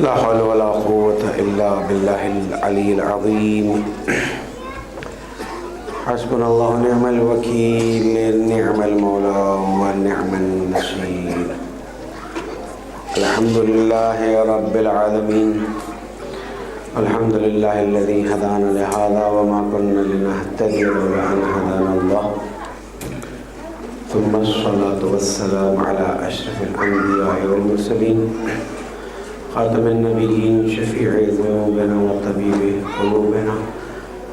لا حول ولا قوة إلا بالله العلي العظيم. حسبنا الله ونعم الوكيل، نعم المولى ونعم النصير. الحمد لله رب العالمين، الحمد لله الذي هدانا لهذا وما كنا لنهتدي لولا أن هدانا الله، ثم الصلاة والسلام على أشرف الأنبياء والمرسلين، خاتم النبيين، شفيع ذنوبنا وطبيب قلوبنا،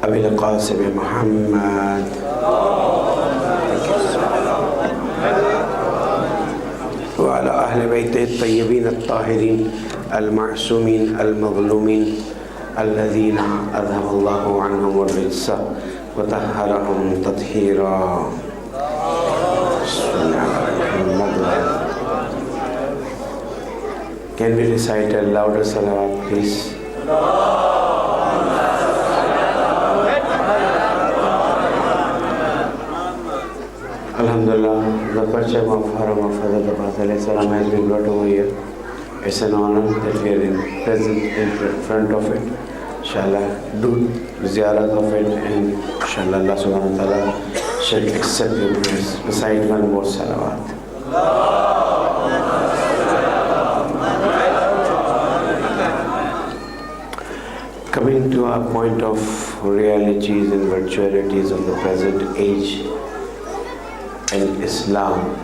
أبي القاسم محمد وعلى أهل بيته الطيبين الطاهرين المعصومين المظلومين الذين أذهب الله عنهم الرجس وطهرهم تطهيرا. Can we recite a louder salawat, please? Alhamdulillah, the purchase of Muharram of Hazrat Prophet has been brought over here. It's an honor that we are present in front of it. Inshallah, do ziyarat of it, and inshallah Allah subhanahu wa ta'ala shall accept your prayers. Recite one more salawat. Coming to our point of realities and virtualities of the present age and Islam,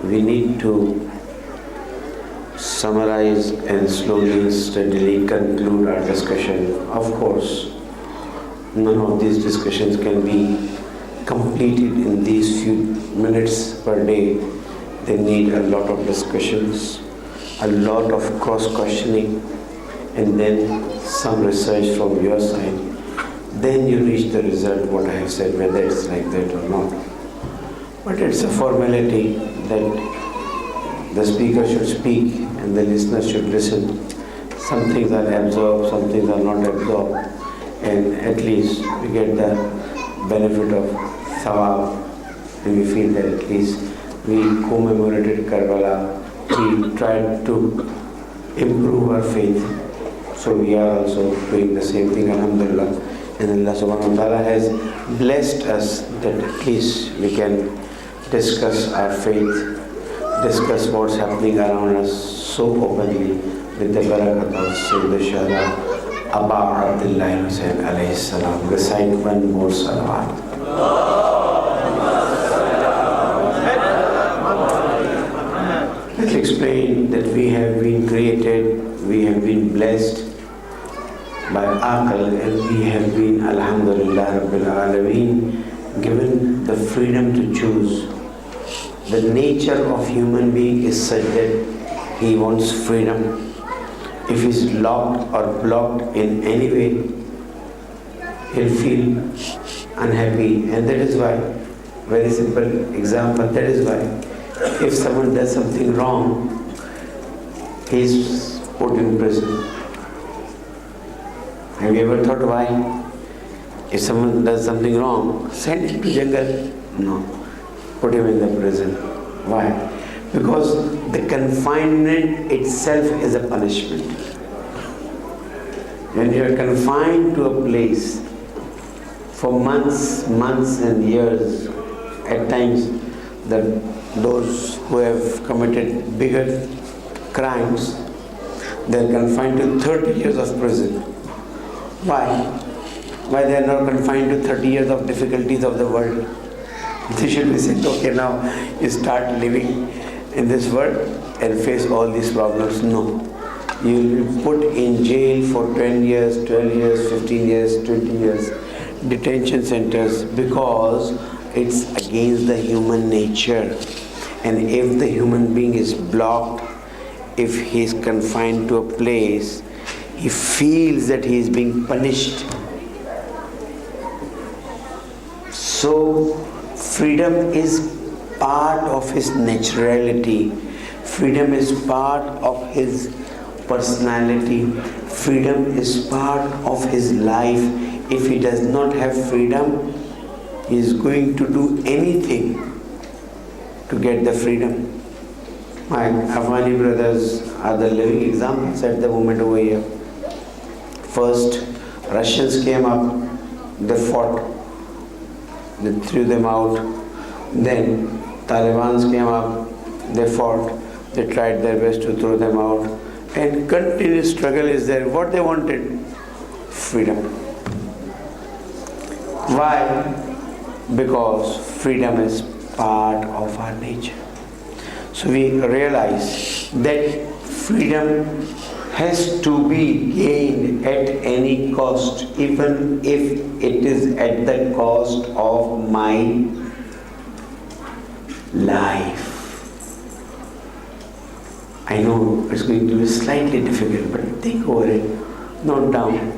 we need to summarize and slowly and steadily conclude our discussion. Of course, none of these discussions can be completed in these few minutes per day. They need a lot of discussions, a lot of cross-questioning, and then some research from your side. Then you reach the result what I have said, whether it's like that or not. But it's a formality that the speaker should speak and the listener should listen. Some things are absorbed, some things are not absorbed, and at least we get the benefit of thawab, and we feel that at least we commemorated Karbala, we tried to improve our faith. So we are also doing the same thing, alhamdulillah. And Allah subhanahu wa ta'ala has blessed us that at least we can discuss our faith, discuss what's happening around us so openly with the barakat of Sayyid Shab Abba Abdullah Hussain alayhi salam. Recite one more salawat. Let's explain that we have been created, we have been blessed by Aql, and we have been, alhamdulillah rabbil alameen, given the freedom to choose. The nature of human being is such that he wants freedom. If he's locked or blocked in any way, he'll feel unhappy, and that is why, very simple example, that is why if someone does something wrong, he's put in prison. Have you ever thought why? If someone does something wrong, send him to jungle. No. Put him in the prison. Why? Because the confinement itself is a punishment. When you are confined to a place for months and years, at times those who have committed bigger crimes, they are confined to 30 years of prison. Why? Why they are not confined to 30 years of difficulties of the world? They should be said, okay, now you start living in this world and face all these problems. No. You will be put in jail for 10 years, 12 years, 15 years, 20 years, detention centers, because it's against the human nature. And if the human being is blocked, if he is confined to a place, he feels that he is being punished. So, freedom is part of his naturality. Freedom is part of his personality. Freedom is part of his life. If he does not have freedom, he is going to do anything to get the freedom. My Afghani brothers are the living examples at the moment over here. First, Russians came up, they fought, they threw them out. Then Taliban came up, they fought, they tried their best to throw them out. And continuous struggle is there. What they wanted? Freedom. Why? Because freedom is part of our nature. So we realize that freedom has to be gained at any cost, even if it is at the cost of my life. I know it's going to be slightly difficult, but think over it, note down,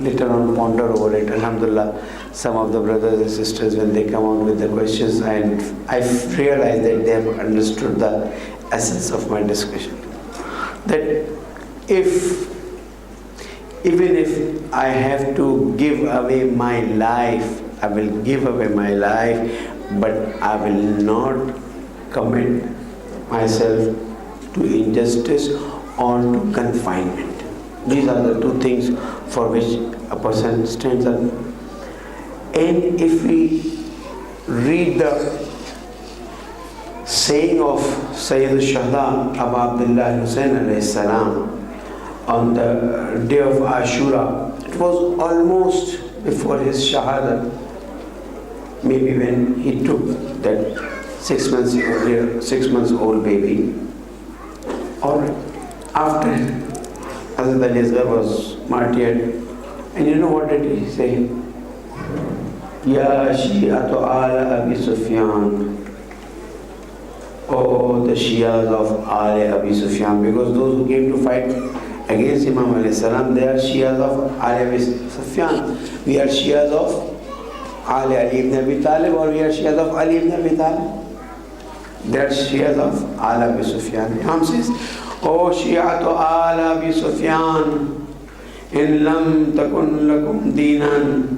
later on ponder over it. Alhamdulillah, some of the brothers and sisters, when they come out with the questions, and I've realized that they have understood the essence of my discussion. That even if I have to give away my life, I will give away my life, but I will not commit myself to injustice or to confinement. These are the two things for which a person stands up. And if we read the saying of Sayyid al-Shuhada Abu Abdullah Hussain alayhi salam on the day of Ashra, it was almost before his shahada, maybe when he took that 6 months old baby, or after Hazrat Ali Asghar was martyred. And you know what did he say? Ya Shi'atu ala Abi Sufyan. Oh, the Shias of ala Abi Sufyan. Because those who came to fight against Imam alayhi salam, they are Shias of ala Abi Sufyan. We are Shias of ala Ali ibn Abi Talib, or we are Shias of Ali ibn Abi Talib. They are Shias of ala Abi Sufyan. Imam says, O Shi'atu ala Abi Sufyan, in lam takun lakum dinan.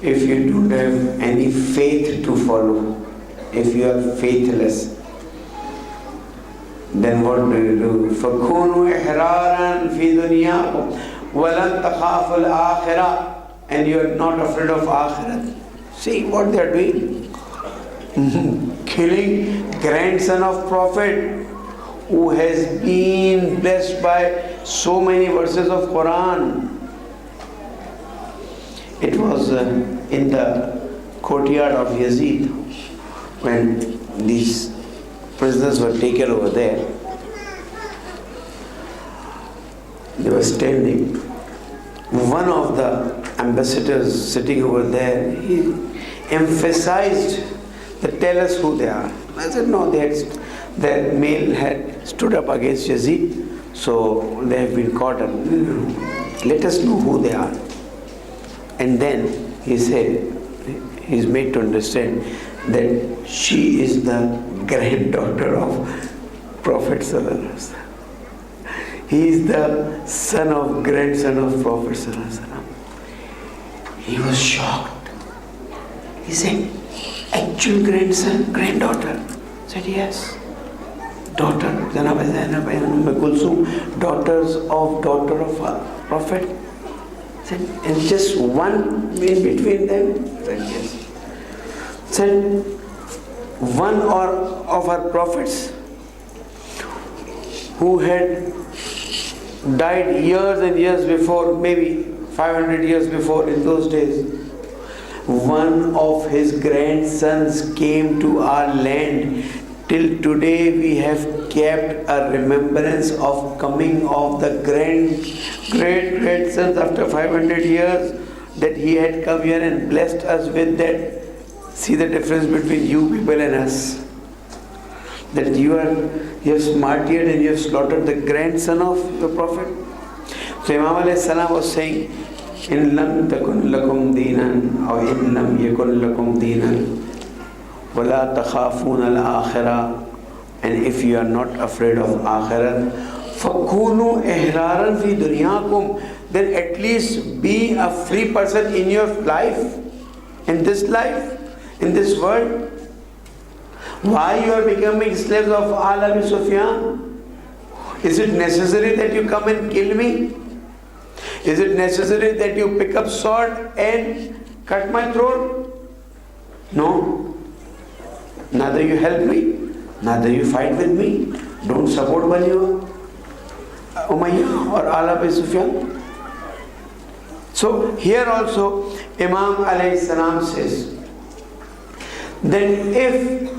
If you don't have any faith to follow, if you are faithless, then what do you do? فَكُونُوا إِحْرَارًا فِي دُنْيَاكُمْ وَلَنْ تَخَافُوا الْآخِرَةِ. And you are not afraid of Akhirat. See what they are doing? Killing grandson of Prophet who has been blessed by so many verses of Quran. It was in the courtyard of Yazid when these prisoners were taken over there. They were standing. One of the ambassadors sitting over there, he emphasized that tell us who they are. I said no, the male had stood up against Yazid, so they have been caught up. Let us know who they are. And then he said, he's made to understand that she is the granddaughter of Prophet Sallallahu Alaihi Wasallam. He is the grandson of Prophet Sallallahu Alaihi Wasallam. He was shocked. He said, actual grandson, granddaughter? I said, yes. Daughter, Zainab, Kulsum, daughters of daughter of Prophet. Said, and just one in between them? Said, yes. Said, one of our prophets who had died years and years before, maybe 500 years before in those days, one of his grandsons came to our land. Till today we have kept a remembrance of coming of the great sons after 500 years, that he had come here and blessed us with that. See the difference between you people and us. That you have martyred and you have slaughtered the grandson of the Prophet. So Imam alayhi salam was saying, in lam takun lakum dinan, or in lam yakun lakum dinan, وَلَا تَخَافُونَ الْآخِرَةِ. And if you are not afraid of Akhirat, فَكُونُوا إِحْرَارًا فِي دُنْيَاكُمْ. Then at least be a free person in your life, in this world. Why you are becoming slaves of Al Sufyan? Is it necessary that you come and kill me? Is it necessary that you pick up sword and cut my throat? No. Neither you help me, neither you fight with me. Don't support Bani Umayyah or Al Sufyan. So here also Imam alayhi salam says that if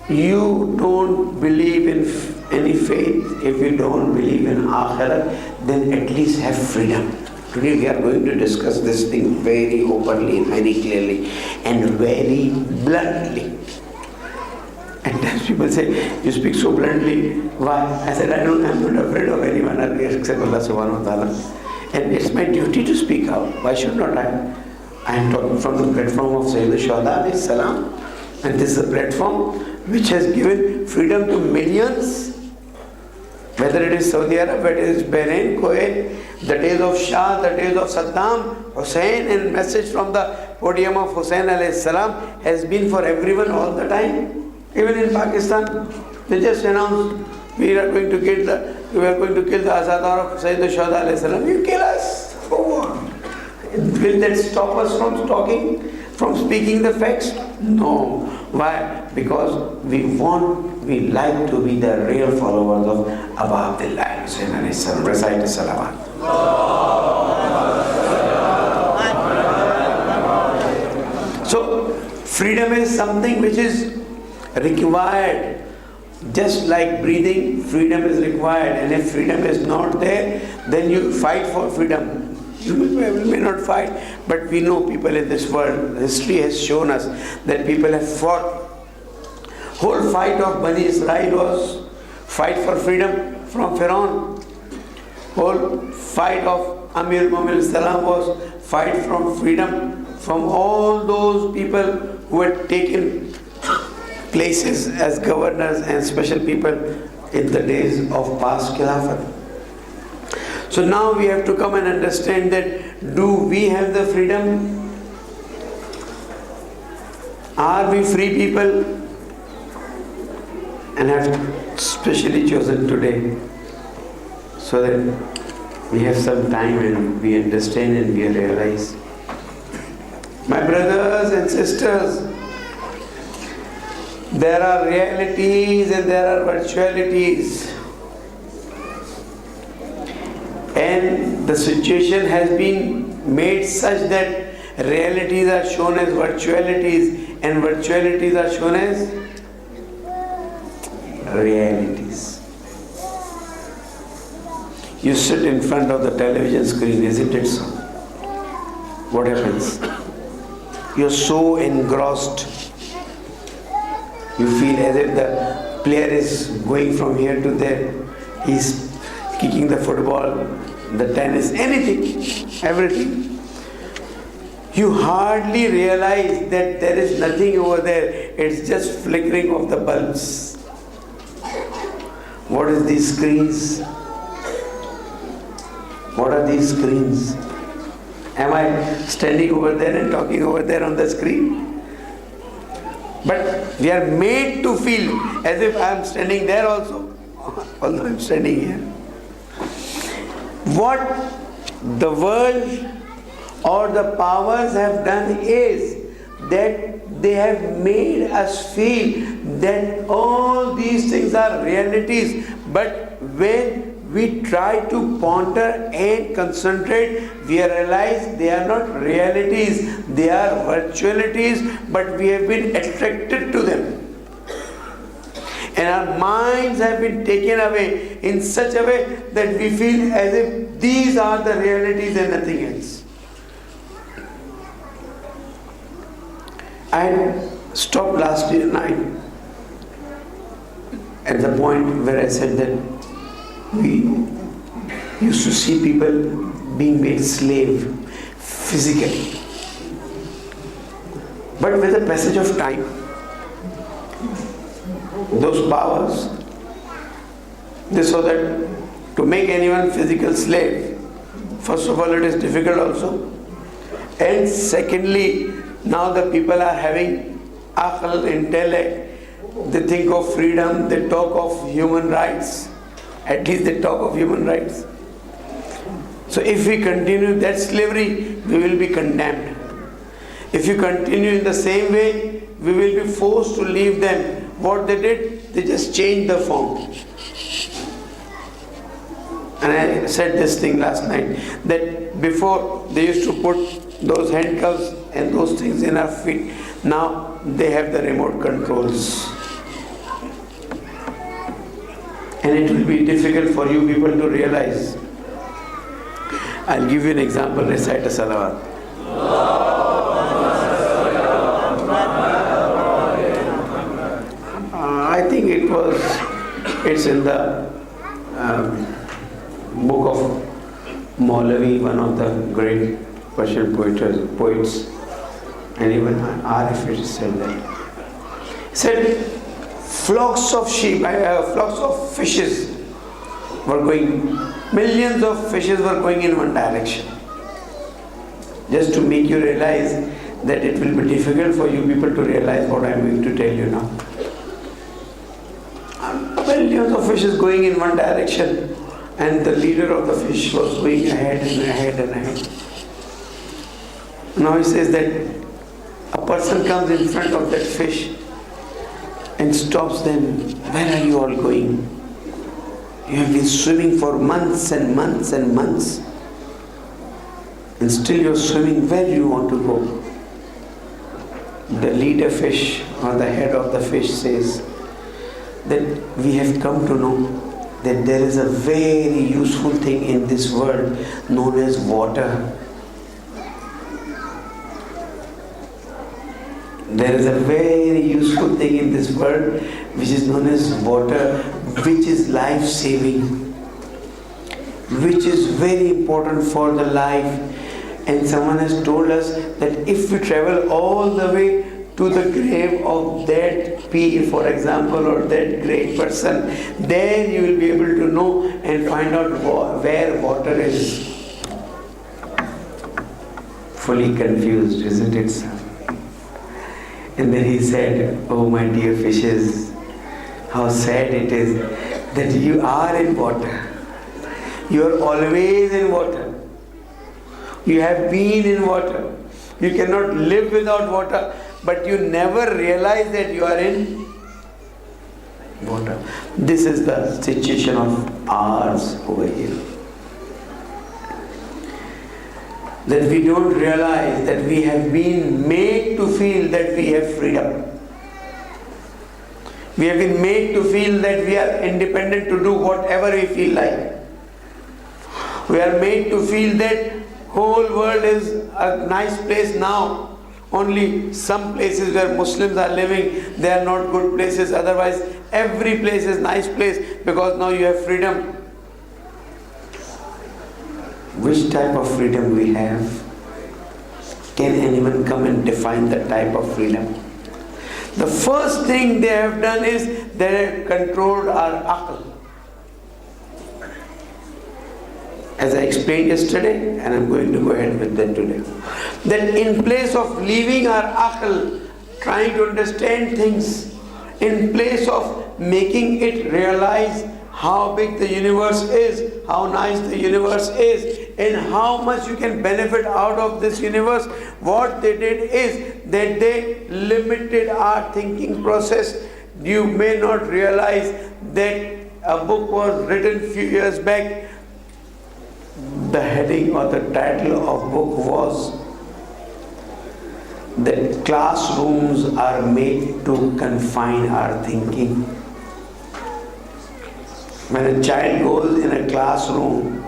you don't believe in any faith, if you don't believe in Akhirat, then at least have freedom. Today we are going to discuss this thing very openly, very clearly and very bluntly. And times people say, you speak so bluntly, why? I said, I'm not afraid of anyone except Allah subhanahu wa ta'ala. And it's my duty to speak out. Why should not I? I am talking from the platform of Sayyid Shuhada alayhi salam. And this is a platform which has given freedom to millions. Whether it is Saudi Arabia, whether it is Bahrain, Kuwait, the days of Shah, the days of Saddam, Hussein, and message from the podium of Hussein alayhi salam has been for everyone all the time. Even in Pakistan, they just announced, we are going to kill the Azadar of Sayyid Shuhada alayhi salam. You kill us. For what? Will that stop us from talking, from speaking the facts? No. Why? Because we like to be the real followers of Abu Abdullah Hussain alayhi salam. Recite the salawat. So, freedom is something which is required. Just like breathing, freedom is required. And if freedom is not there, then you fight for freedom. You may not fight, but we know people in this world. History has shown us that people have fought. Whole fight of Bani Israel was fight for freedom from Pharaoh. Whole fight of Amir Muhammad Salam was fight from freedom from all those people who had taken places as governors and special people in the days of past Khilafat. So now we have to come and understand that do we have the freedom? Are we free people? And I have specially chosen today so that we have some time and we understand and we realize. My brothers and sisters, there are realities and there are virtualities. And the situation has been made such that realities are shown as virtualities and virtualities are shown as realities. You sit in front of the television screen, isn't it so? What happens? You're so engrossed. You feel as if the player is going from here to there. He's kicking the football, the tennis, anything, everything. You hardly realize that there is nothing over there. It's just flickering of the bulbs. What is these screens? What are these screens? Am I standing over there and talking over there on the screen? But we are made to feel as if I am standing there also, although I am standing here. What the world or the powers have done is that they have made us feel that all these things are realities, but when we try to ponder and concentrate, we realize they are not realities, they are virtualities, but we have been attracted to them. And our minds have been taken away in such a way that we feel as if these are the realities and nothing else. I stopped last night at the point where I said that we used to see people being made slave physically. But with the passage of time, those powers, they saw that to make anyone physical slave, first of all it is difficult also. And secondly, now the people are having aql, intellect, they think of freedom, they talk of human rights. At least they talk of human rights. So if we continue that slavery, we will be condemned. If you continue in the same way, we will be forced to leave them. What they did, they just changed the form. And I said this thing last night, that before they used to put those handcuffs and those things in our feet. Now they have the remote controls. And it will be difficult for you people to realize. I'll give you an example. Recite a salawat. I think it's in the book of Maulavi, one of the great Persian poets, and even Arif said that. He said, flocks of sheep, flocks of fishes were going, millions of fishes were going in one direction. Just to make you realize that it will be difficult for you people to realize what I am going to tell you now. Millions of fishes going in one direction, and the leader of the fish was going ahead and ahead and ahead. Now he says that a person comes in front of that fish and stops them. Where are you all going? You have been swimming for months and months and months, and still you're swimming. Where do you want to go? The leader fish or the head of the fish says that we have come to know that there is a very useful thing in this world known as water. There is a very useful thing in this world which is known as water, which is life-saving, which is very important for the life. And someone has told us that if we travel all the way to the grave of that peer, for example, or that great person, there you will be able to know and find out where water is. Fully confused, isn't it, sir? And then he said, oh my dear fishes, how sad it is that you are in water. You are always in water. You have been in water. You cannot live without water, but you never realize that you are in water. This is the situation of ours over here. That we don't realize that we have been made to feel that we have freedom. We have been made to feel that we are independent to do whatever we feel like. We are made to feel that whole world is a nice place now. Only some places where Muslims are living, they are not good places. Otherwise, every place is nice place because now you have freedom. Which type of freedom we have? Can anyone come and define the type of freedom? The first thing they have done is they have controlled our aql. As I explained yesterday, and I'm going to go ahead with that today, that in place of leaving our aql, trying to understand things, in place of making it realize how big the universe is, how nice the universe is, and how much you can benefit out of this universe, what they did is that they limited our thinking process. You may not realize that a book was written few years back. The heading or the title of book was that classrooms are made to confine our thinking. When a child goes in a classroom,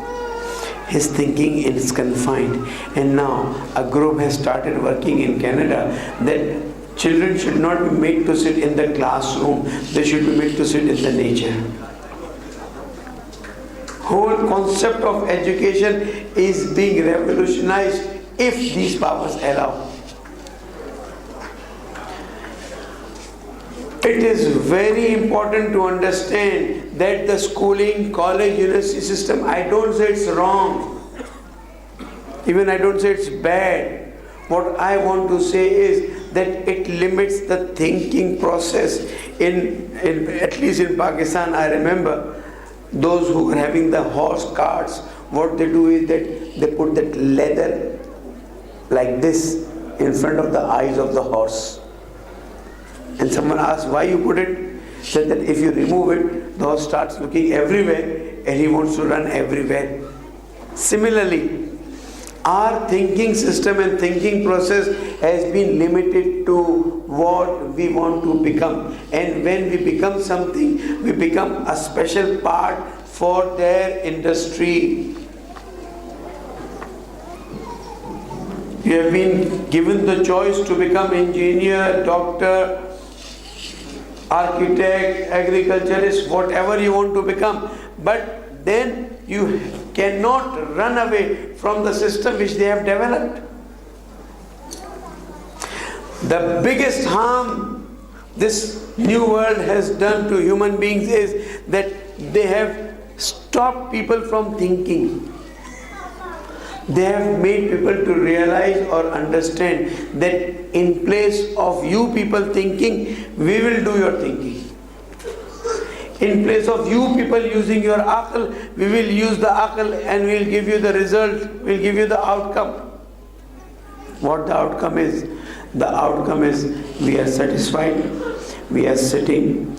his thinking is confined. And now a group has started working in Canada that children should not be made to sit in the classroom, they should be made to sit in the nature. Whole concept of education is being revolutionized if these powers allow. It is very important to understand that the schooling, college, university system, I don't say it's wrong. Even I don't say it's bad. What I want to say is that it limits the thinking process. At least in Pakistan, I remember those who were having the horse carts, what they do is that they put that leather like this in front of the eyes of the horse. And someone asked, why you put it? Said that if you remove it, the horse starts looking everywhere and he wants to run everywhere. Similarly, our thinking system and thinking process has been limited to what we want to become. And when we become something, we become a special part for their industry. You have been given the choice to become engineer, doctor, architect, agriculturist, whatever you want to become. But then you cannot run away from the system which they have developed. The biggest harm this new world has done to human beings is that they have stopped people from thinking. They have made people to realize or understand that in place of you people thinking, we will do your thinking. In place of you people using your aql, we will use the aql and we will give you the result, we will give you the outcome. What the outcome is? The outcome is we are satisfied, we are sitting,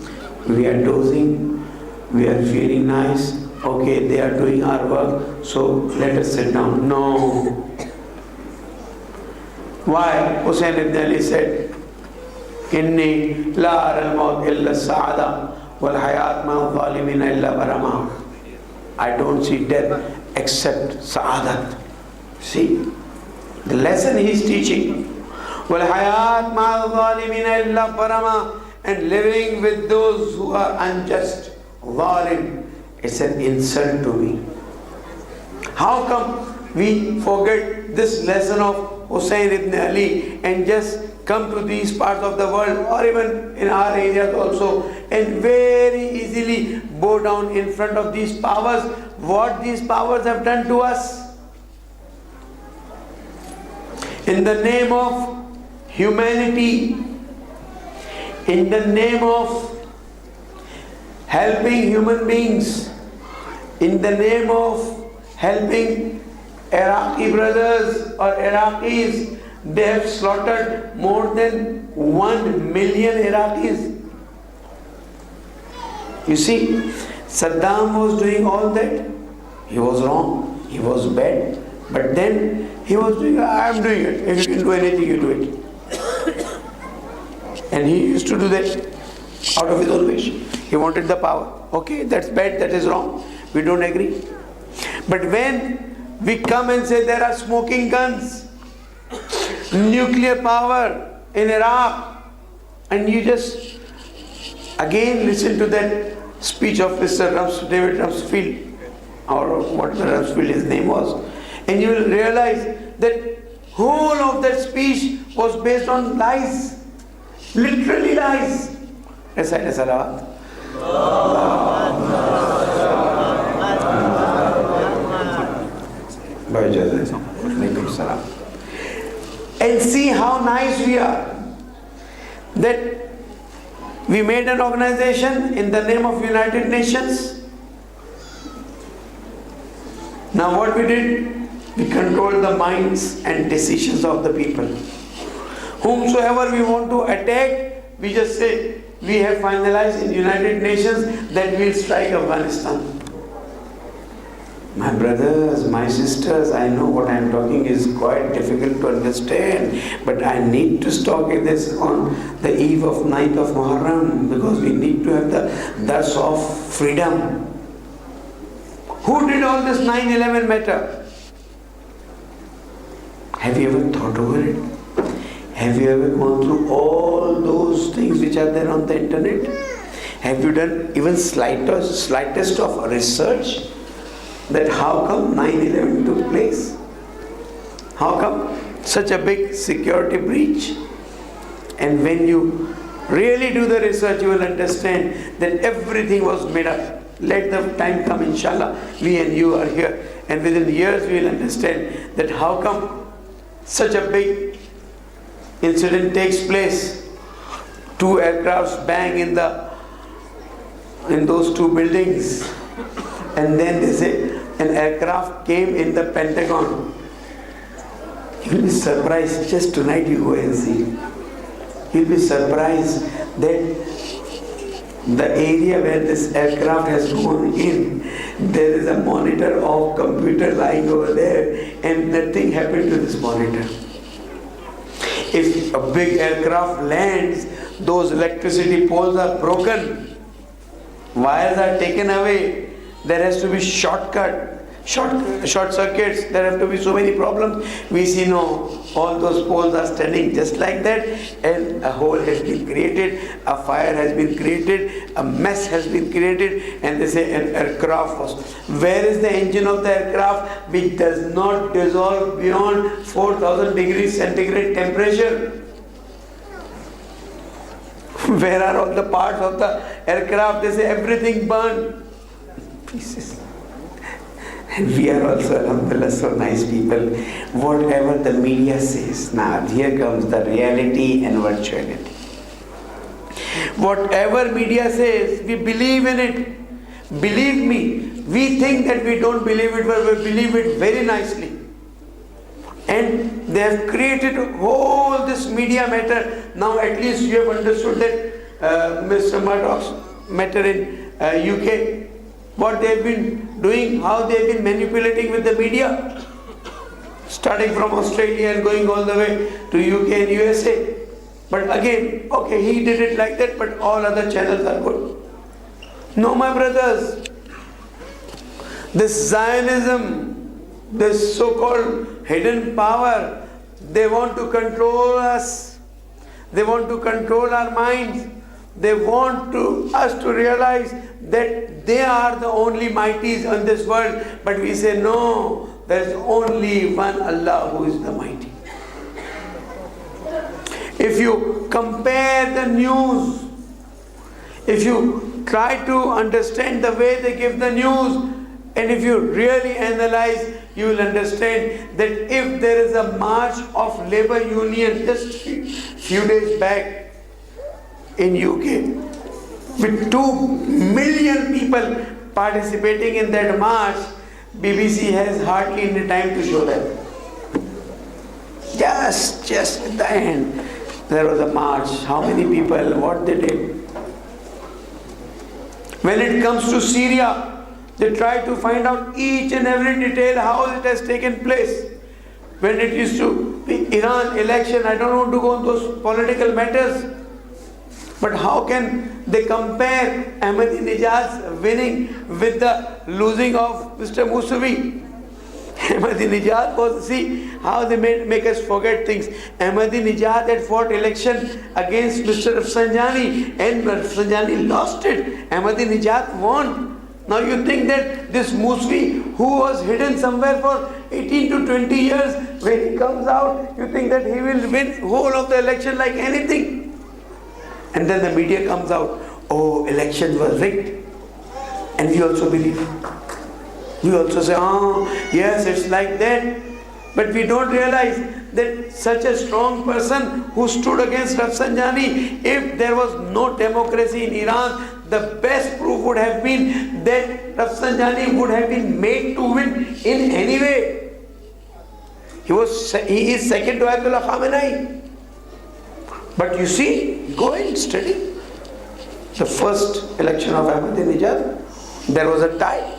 we are dozing, we are feeling nice. Okay, they are doing our work, so let us sit down. No. Why? Hussain ibn Ali said, Inni la ara al-maut illa sa'ada wal hayat ma zalimina illa barama. I don't see death except sa'adat. See, the lesson he is teaching. Wal hayat ma zalimina illa barama. And living with those who are unjust, zalim. It's an insult to me. How come we forget this lesson of Hussain ibn Ali and just come to these parts of the world or even in our areas also and very easily bow down in front of these powers? What these powers have done to us? In the name of humanity, in the name of helping human beings, in the name of helping Iraqi brothers or Iraqis, they have slaughtered more than 1 million Iraqis. You see, Saddam was doing all that. He was wrong, he was bad, but then he was doing, I am doing it. If you can do anything, you do it. And he used to do that out of his own wish. He wanted the power. Okay, that's bad, that is wrong. We don't agree. But when we come and say there are smoking guns, nuclear power in Iraq, and you just again listen to that speech of Mr. David Rumsfeld, or whatever Rumsfeld his name was, and you will realize that whole of that speech was based on lies, literally lies. Recite a salawat. And see how nice we are, that we made an organization in the name of United Nations. Now what we did, we controlled the minds and decisions of the people. Whomsoever we want to attack, we just say, we have finalized in United Nations that we will strike Afghanistan. My brothers, my sisters, I know what I am talking is quite difficult to understand, but I need to talk this on the eve of 9th of Muharram, because we need to have the dars of freedom. Who did all this 9/11 matter? Have you ever thought over it? Have you ever gone through all those things which are there on the internet? Have you done even slightest of research that how come 9/11 took place? How come such a big security breach? And when you really do the research, you will understand that everything was made up. Let the time come, inshallah, we and you are here, and within years we will understand that how come such a big incident takes place. 2 aircrafts bang in those 2 buildings, and then they say an aircraft came in the Pentagon. You'll be surprised. Just tonight you go and see. You'll be surprised that the area where this aircraft has gone in, there is a monitor of computer lying over there, and nothing happened to this monitor. If a big aircraft lands, those electricity poles are broken, wires are taken away, there has to be short circuits, there have to be so many problems. We see no, all those poles are standing just like that, and a hole has been created, a fire has been created, a mess has been created, and they say an aircraft was. Where is the engine of the aircraft which does not dissolve beyond 4,000 degrees centigrade temperature? Where are all the parts of the aircraft? They say everything burned. Pieces. And we are also, alhamdulillah, so nice people. Whatever the media says, now here comes the reality and virtuality. Whatever media says, we believe in it. Believe me, we think that we don't believe it, but we believe it very nicely. And they have created whole this media matter. Now at least you have understood that Mr. Murdoch's matter in UK. What they have been doing, how they have been manipulating with the media, starting from Australia and going all the way to UK and USA. But again, okay, he did it like that, but all other channels are good. No, my brothers, this Zionism, this so-called hidden power, they want to control us. They want to control our minds. They want us to realize that they are the only mighties on this world. But we say, no, there is only one Allah who is the mighty. If you compare the news, if you try to understand the way they give the news, and if you really analyze, you will understand that if there is a march of labor union just few days back in UK, with 2 million people participating in that march, BBC has hardly any time to show them. Just at the end, there was a march. How many people, what they did. When it comes to Syria, they try to find out each and every detail how it has taken place. When it used to be Iran election, I don't want to go on those political matters. But how can they compare Ahmadinejad's winning with the losing of Mr. Musavi? Ahmadinejad was, see how they make us forget things. Ahmadinejad had fought election against Mr. Rafsanjani, and Rafsanjani lost it. Ahmadinejad won. Now you think that this Musavi, who was hidden somewhere for 18 to 20 years, when he comes out, you think that he will win whole of the election like anything. And then the media comes out, oh, election was rigged. And we also believe. We also say, oh, yes, it's like that. But we don't realize that such a strong person who stood against Rafsanjani, if there was no democracy in Iran, the best proof would have been that Rafsanjani would have been made to win in any way. He is second to Ayatollah Khamenei. But you see, go and study. The first election of Ahmadinejad, there was a tie.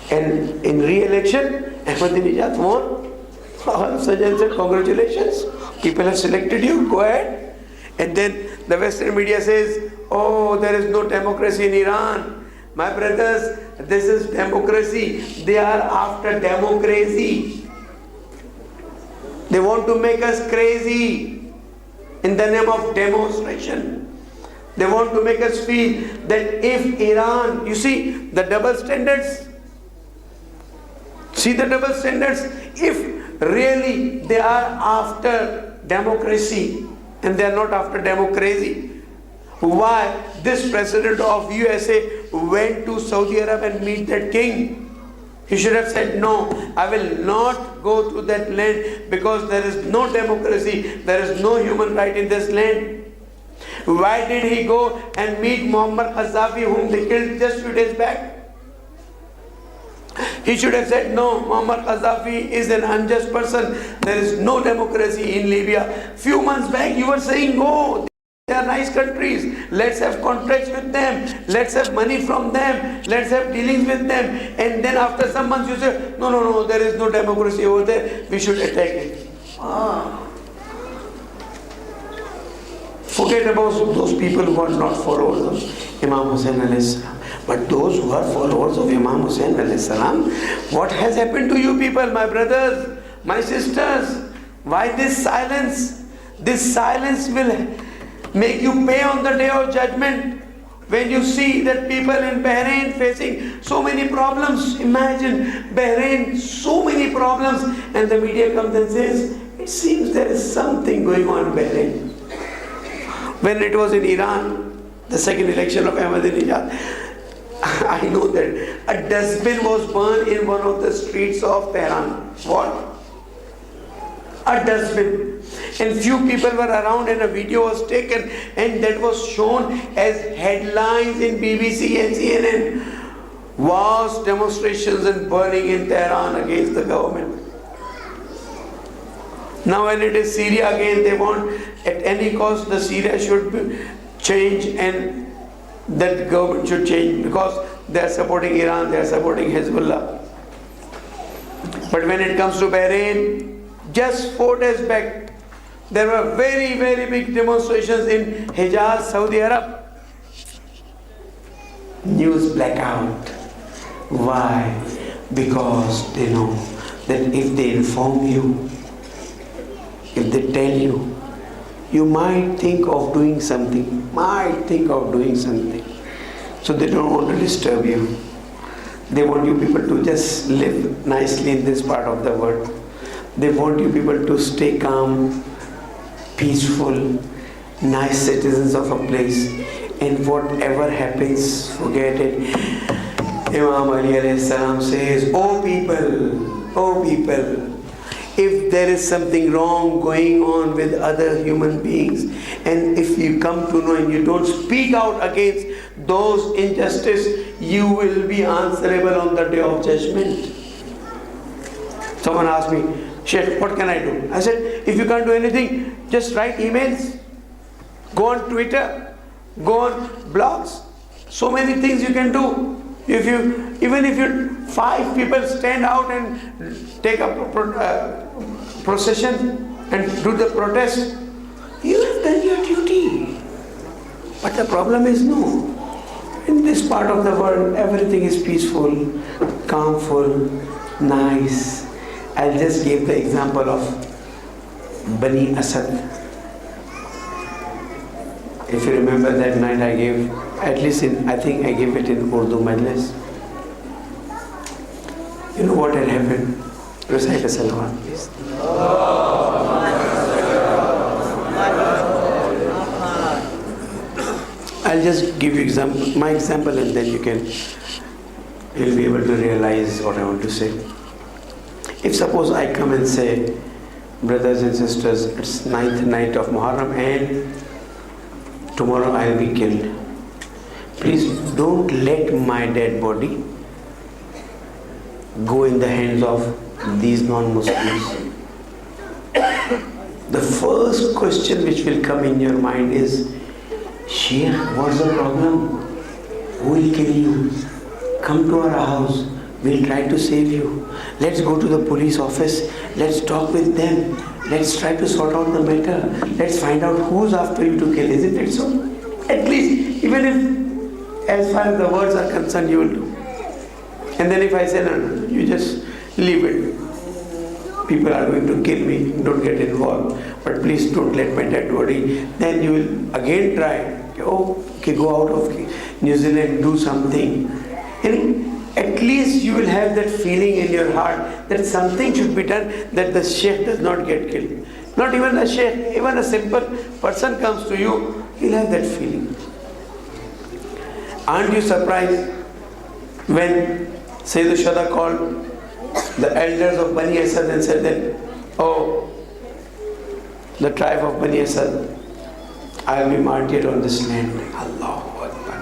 And in re-election, Ahmadinejad won. Sajjan said, congratulations, people have selected you, go ahead. And then the Western media says, oh, there is no democracy in Iran. My brothers, this is democracy. They are after democracy. They want to make us crazy in the name of demonstration. They want to make us feel that if Iran, you see the double standards, see the double standards, if really they are after democracy and they are not after democracy, why this president of USA went to Saudi Arabia and meet that king? He should have said, no, I will not go to that land because there is no democracy, there is no human right in this land. Why did he go and meet Muhammad Gaddafi, whom they killed just few days back? He should have said, no, Muhammad Gaddafi is an unjust person. There is no democracy in Libya. Few months back you were saying, oh, they are nice countries. Let's have contracts with them. Let's have money from them. Let's have dealings with them. And then after some months you say, no, no, no, there is no democracy over there. We should attack it. Forget about those people who are not followers of Imam Hussain alayhi salam. But those who are followers of Imam Hussain alayhi salam, what has happened to you people, my brothers, my sisters? Why this silence? This silence will make you pay on the day of judgment. When you see that people in Bahrain facing so many problems, imagine Bahrain, so many problems, and the media comes and says, it seems there is something going on in Bahrain. When it was in Iran, the second election of Ahmadinejad, I know that a dustbin was burned in one of the streets of Tehran. What? A dustbin. And few people were around and a video was taken and that was shown as headlines in BBC and CNN. Vast demonstrations and burning in Tehran against the government. Now when it is Syria again, they want at any cost the Syria should change and that government should change because they are supporting Iran, they are supporting Hezbollah. But when it comes to Bahrain, just 4 days back, there were very, very big demonstrations in Hijaz, Saudi Arab. News blackout. Why? Because they know that if they inform you, if they tell you, you might think of doing something, So they don't want to disturb you. They want you people to just live nicely in this part of the world. They want you people to stay calm, peaceful, nice citizens of a place. And whatever happens, forget it. Imam Ali alayhi salam says, oh people, if there is something wrong going on with other human beings, and if you come to know and you don't speak out against those injustice, you will be answerable on the day of judgment. Someone asked me, Sheikh, what can I do? I said, if you can't do anything, just write emails, go on Twitter, go on blogs. So many things you can do. Even if you 5 people stand out and take a procession and do the protest, you have done your duty. But the problem is no. In this part of the world, everything is peaceful, calmful, nice. I'll just give the example of Bani Asad. If you remember that night I gave, at least I think I gave it in Urdu Majlis. You know what had happened? Recite a salawat, please. I'll just give you my example and then you'll be able to realize what I want to say. If suppose I come and say, brothers and sisters, it's 9th night of Muharram and tomorrow I'll be killed. Please don't let my dead body go in the hands of these non-Muslims. The first question which will come in your mind is, Sheikh, what's the problem? Who will kill you? Come to our house. We'll try to save you. Let's go to the police office. Let's talk with them. Let's try to sort out the matter. Let's find out who's after you to kill. Isn't it so? At least, even if, as far as the words are concerned, you will do. And then if I say, no, you just leave it. People are going to kill me. Don't get involved. But please don't let my dead body. Then you will again try. Okay, go out of New Zealand, do something. And at least you will have that feeling in your heart that something should be done, that the Sheikh does not get killed. Not even a Sheikh, even a simple person comes to you, you'll have that feeling. Aren't you surprised when Sayyid Shada called the elders of Bani Asad and said that, oh, the tribe of Bani Asad, I will be martyred on this land. Allahu Akbar.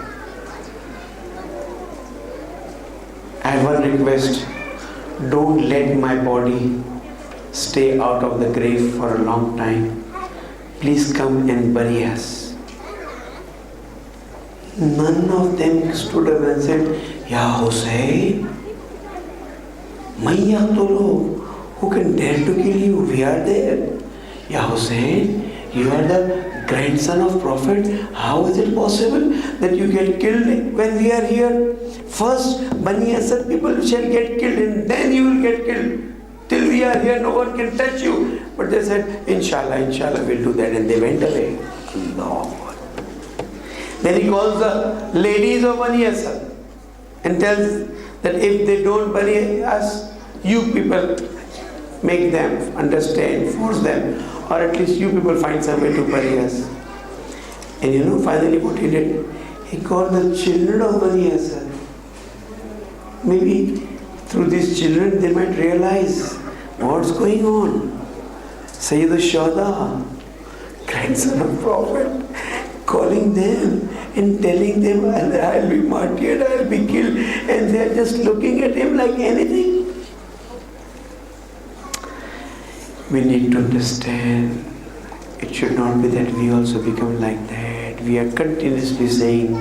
I have one request. Don't let my body stay out of the grave for a long time. Please come and bury us. None of them stood up and said, Ya Hussein, who can dare to kill you? We are there. Ya Hussein, you are the grandson of Prophet. How is it possible that you get killed when we are here? First, Bani Asad people shall get killed and then you will get killed. Till we are here, no one can touch you. But they said, Inshallah, we'll do that. And they went away. Allah. Then he calls the ladies of Bani Asad and tells that if they don't bury us, you people make them understand, force them, or at least you people find some way to bury us. And finally what he did? He called the children of Bani Asad. Maybe through these children they might realize what's going on. Sayyid al-Shuhada, grandson of Prophet, calling them and telling them, I'll be martyred, I'll be killed, and they're just looking at him like anything. We need to understand, it should not be that we also become like that. We are continuously saying,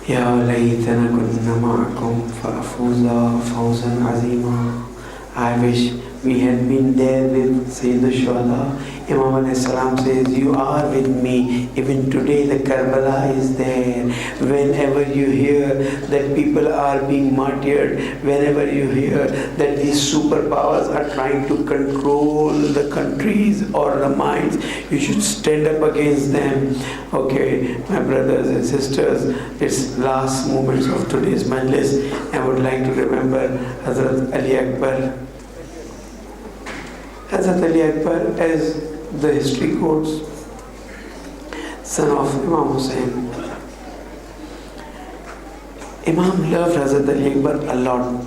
Ya laytana kunna ma'akum fa'afuza fawzan azima. I wish we had been there with Sayyid al-Shuhada. Imam al-Salam says, you are with me. Even today the Karbala is there. Whenever you hear that people are being martyred, whenever you hear that these superpowers are trying to control the countries or the minds, you should stand up against them. Okay, my brothers and sisters, it's last moments of today's Majlis. I would like to remember Hazrat Ali Akbar. Hazrat Ali Akbar, as the history quotes, son of Imam Hussain. Imam loved Hazrat Ali Akbar a lot.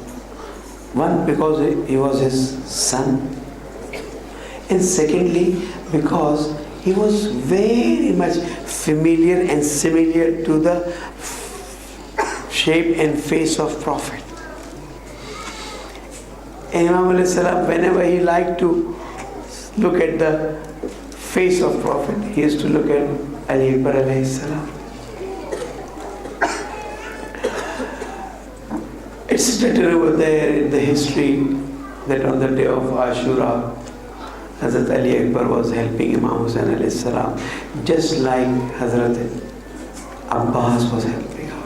One, because he was his son. And secondly, because he was very much familiar and similar to the shape and face of Prophet. And Imam alayhi salam, whenever he liked to look at the face of Prophet, he used to look at Ali Akbar alayhi salam. It's written over there in the history that on the day of Ashra, Hazrat Ali Akbar was helping Imam Hussain alayhi salam, just like Hazrat Abbas was helping her.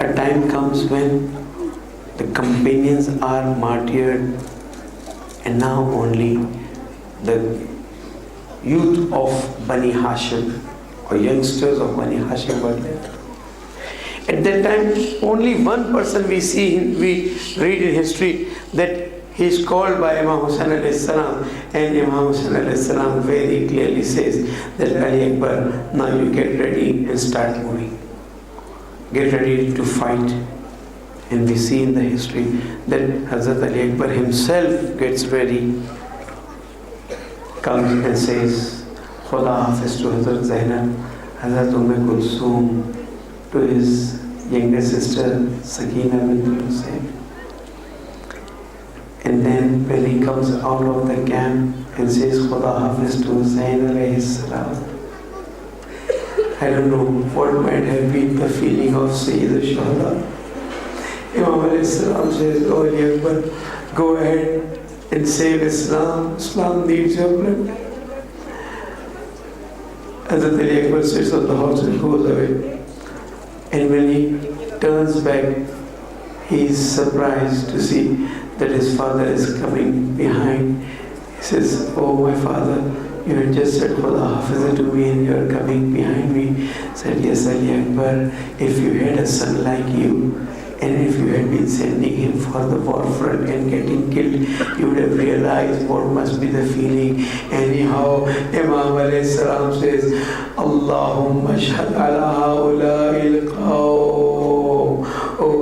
A time comes when the companions are martyred, and now only the youth of Bani Hashim or youngsters of Bani Hashim were left. At that time, only one person we read in history that he is called by Imam Hussain alayhi salam, and Imam Hussain alayhi salam very clearly says that Ali Akbar, now you get ready and start moving. Get ready to fight. And we see in the history that Hazrat Ali Akbar himself gets ready, comes and says, Khuda Hafiz to Hazrat Zainab, Hazrat Kulthum, to his younger sister Sakina bint Hussain. And then when he comes out of the camp and says Khuda Hafiz to Hussain alayhi salam, I don't know what might have been the feeling of Sayyid al-Shuhada. Imam alayhi salam says, oh Ali Akbar, go ahead and save Islam. Islam needs your blood. Hazrat Ali Akbar sits on the horse and goes away. And when he turns back, he is surprised to see that his father is coming behind. He says, oh my father, you had just said Khuda Hafiz to me and you are coming behind me. He said, yes Ali Akbar, if you had a son like you, and if you had been sending him for the war front and getting killed, you would have realized what must be the feeling. Anyhow, Imam alayhi salam says, Allahumma shahad ala haula'il qawm. Oh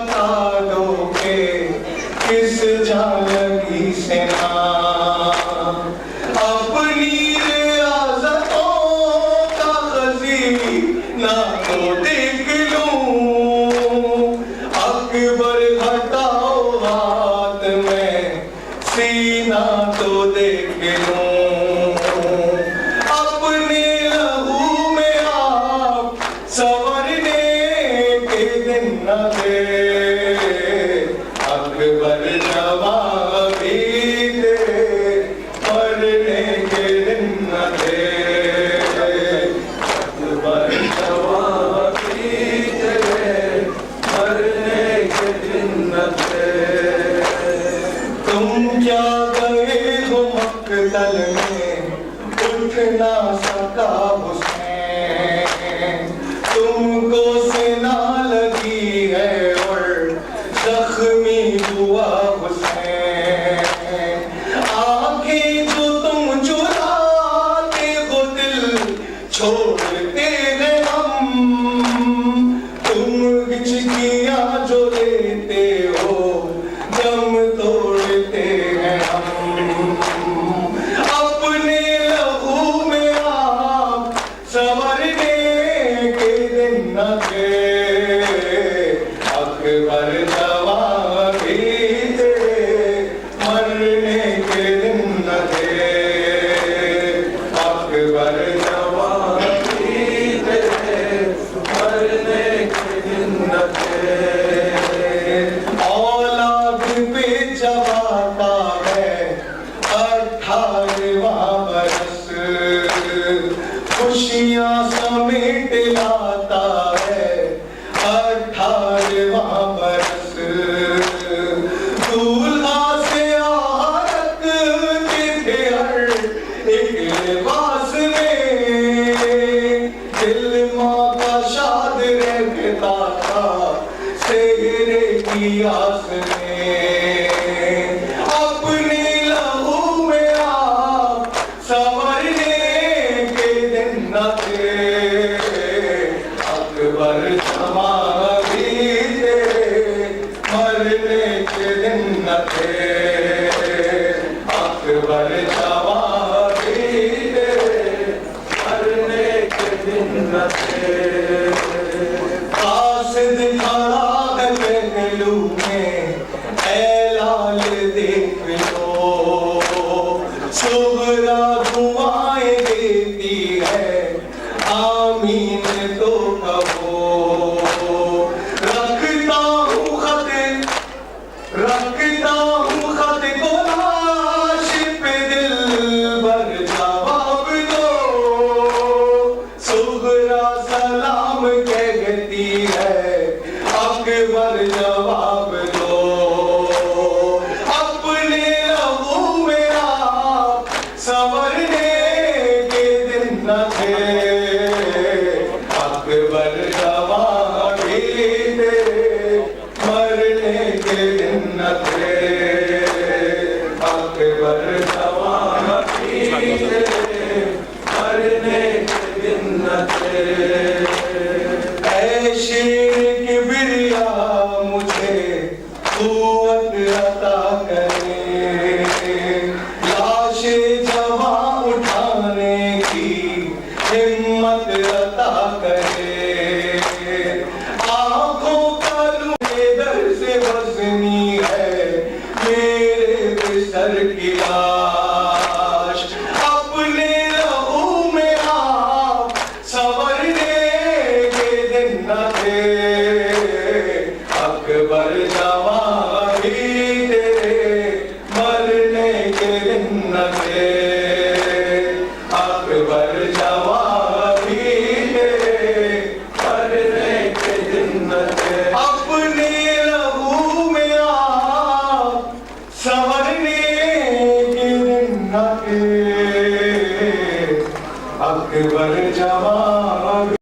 بتا دو کہ کس جانگی سے نام اپنی ریاضتوں کا خزینہ تو دیکھ لوں اکبر ہٹاؤ ہاتھ میں سینہ تو دیکھ لوں اپنے لہو میں آپ سنورنے کے دن نہ دے اکبر جواب بھی دے مرنے کے دن نہ دے اکبر جواب بھی دے مرنے کے دن نہ دے تم کیا گئے ہو مقتل میں اٹھ نہ سکا حسین تم کو سینہ لگی ہے اور زخمی ہوا حسین آنکھیں جو تم چراتے ہو دل چھوڑتے ہیں ہم تم ہچکیاں جو لیتے ہو دم توڑتے ہیں ہم اپنے لہو میں آپ سنورنے کے دن نہ دے اکبر جواب بھی دے مرنے کے دن نہ دے اکبر جواب بھی دے مرنے کے دن نہ دے اولاد پہ جواتا ہے 18واں برس خوشیاں سمیٹ لاتا ہے 18واں برس دولہا سے آرک تھے ہر ایک لباس میں دل ماں کا شاد رہتا تھا سہرے کی آس میں اپنے لہو میں آپ سنورنے کے دن نہ دے اکبر جواب بھی دے مرنے کے دن نہ دے اکبر جواب بھی دے مرنے کے دن نہ دے قاصد کھڑا ہے پہلو میں اے لال دیکھ لو صغرا دعائیں دیتی ہے آمین تو کہو رکھتا ہوں خط کو لاش پہ دل بھر جواب دو صغرا سلام کہتی ہے اکبر جواب دو اپنے لہو میں آپ سنورنے کے دن نہ دے اکبر جواب بھی دے مرنے کے دن نہ دے اکبر جواب بھی دے مرنے کے دن نہ دے اے شیر کبریا مجھے قوت عطا کرے لاش جواں اٹھانے کی ہمت عطا کرے آنکھوں کا لوہے در سے وزنی ہے میرے بستر کی لاش اپنے لہو میں آپ سنورنے کے دن نہ دے اکبر جواب بھی دے مرنے کے دن نہ دے